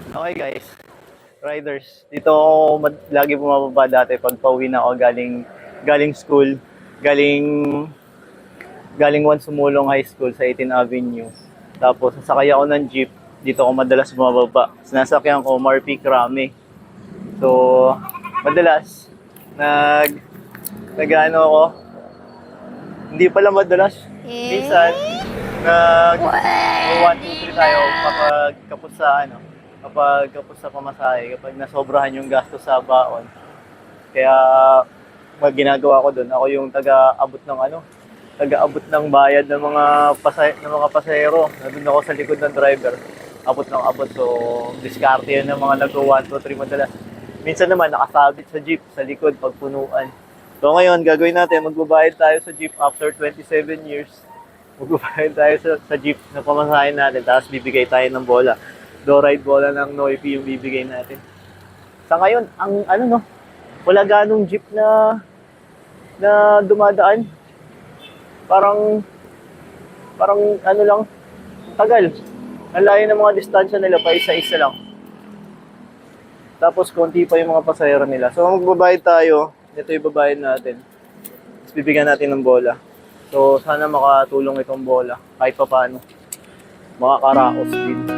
Okay guys, riders. Dito ako lagi bumababa dati pag pauwi na ako galing school, galing galing Juan Sumulong High School sa 18th Avenue. Tapos sasakay ako ng jeep. Dito ako madalas bumababa. Sinasakyan ko Marpi Krami. So, madalas nag-ano ako. Hindi pala madalas. Minsan nag 1, 2, 3 tayo kapag kapos sa pamasahe, kapag nasobrahan yung gasto sa baon. Kaya ginagawa ko doon, ako yung taga-abot ng bayad ng mga pasahero. Nandun ako sa likod ng driver. Abot ng abot. So, diskarte yun ng mga nag-1, 2, 3 madalas. Minsan naman nakasabit sa jeep sa likod pagpunuan. So ngayon, gagawin natin, magbabayad tayo sa jeep after 27 years. Magbabayad tayo sa jeep na pamasahin natin, tapos bibigay tayo ng bola. Do-ride bola ng Noipi yung bibigay natin. Sa ngayon, wala ganong jeep na dumadaan. Parang lang, tagal. Ang layo ng mga distansya nila, pa isa-isa lang. Tapos konti pa yung mga pasahero nila. So magbabayad tayo, ito yung babayad natin. Tapos bibigyan natin ng bola. So sana makatulong itong bola, kahit pa paano. Makakarakos din.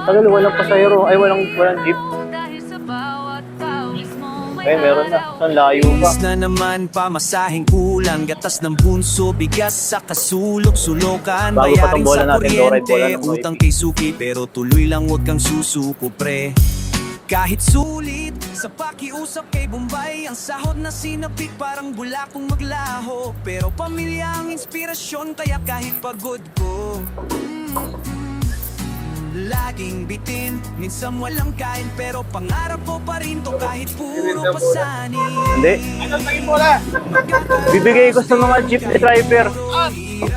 Tagal, walang pasahero, walang jeep. Meron na. Saan layo pa? Na naman pamasahing kulang, gatas ng bunso, bigas sa kasulok-sulokan, bayaring sa kuryente, utang kay suki, pero tuloy lang, huwag kang susuko pre. Kahit sulit, sa pakiusap kay Bombay, ang sahod na sinapit parang bulakong maglaho, pero pamilya ang inspirasyon, kaya kahit pagod ko laging bitin, minsan walang kain, pero pangarap ko pa rin to kahit puro pasani. Hindi. Bibigay ko sa mga jeepney driver.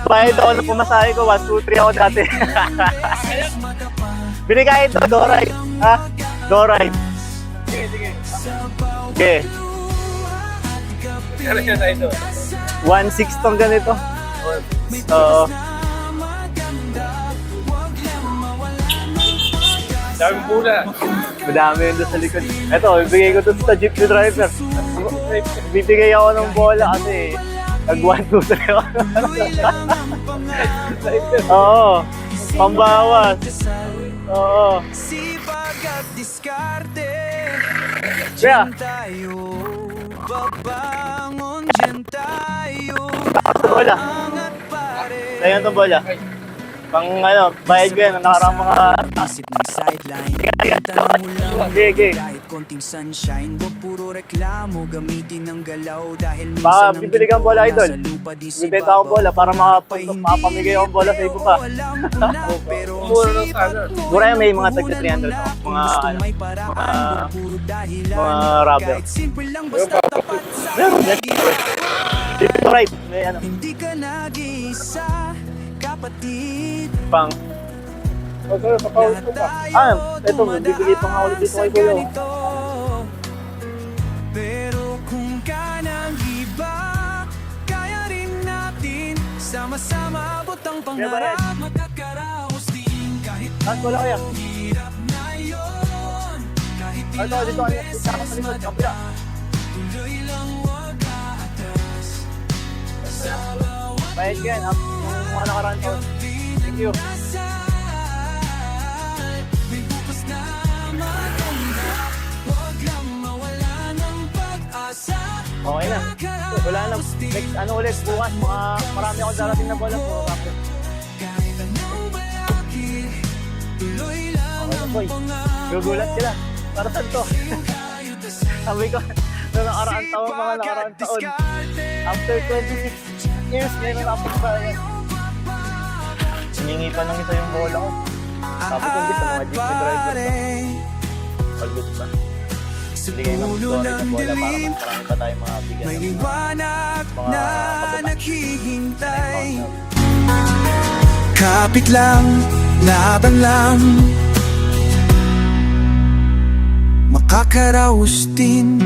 Bayad ako na pumasahe ko, 1, 2, 3 ako dati. Binigay ito, do-ride. Ha? Do-ride. Okay. 1.6 tong ganito. Oo. Dami muna. Madami yun doon sa likod. Ito, bibigay ko doon sa jeepney driver. Bibigay ako ng bola kasi nag 1, 2, 3 ako. Oo. Pambawas. Oo. Kaya. Bola. Sa'yo itong bola. Pang bayad ko yan, nakarang mga isip ng sideline, sige. kahit konting sunshine, wag puro reklamo, gamitin ng galaw dahil baka minsan bibili kang bola, idol. Bibenta ako bola para makapamigay akong bola sa iba pa. Mura lang sana. Mura yan, may mga tagka 300 ako. Mga rubber. Meron yan. Dito right, may hindi ka nag-iisa, kapatid. Pang. Ito, bibili pang ako dito kay Kuya. Pero kung ka nang iba, kaya rin natin sama-sama abot ang pangarap, magkakaraos din kahit Wala kaya. hirap na yun, kahit ilang beses madapa, tuloy lang wag aatras sa bawat Bayad ko yan, yung mga nakaraan taon. Thank you. may bukas na maganda, wag lang mawala ng pag-asa. Okay na. Wala na. Next, ulit, bukas, marami akong darating na bola po. Kahit anong balakid, tuloy lang ang Boy, gugulat sila. Para saan to? Sabi ko, noong nakaraan taon, mga nakaraan taon. After 26 years, meron akong bayan. Hiningi pa ng isa yung bola ko. Sabi ko, hindi sa mga jeepney driver ba? Pagod ba? Hindi kayo mag-story ng bola para mas marami pa tayong mga bigyan may ng liwanag mga na kababa. naghihintay. Kapit lang, laban lang, makakaraos din.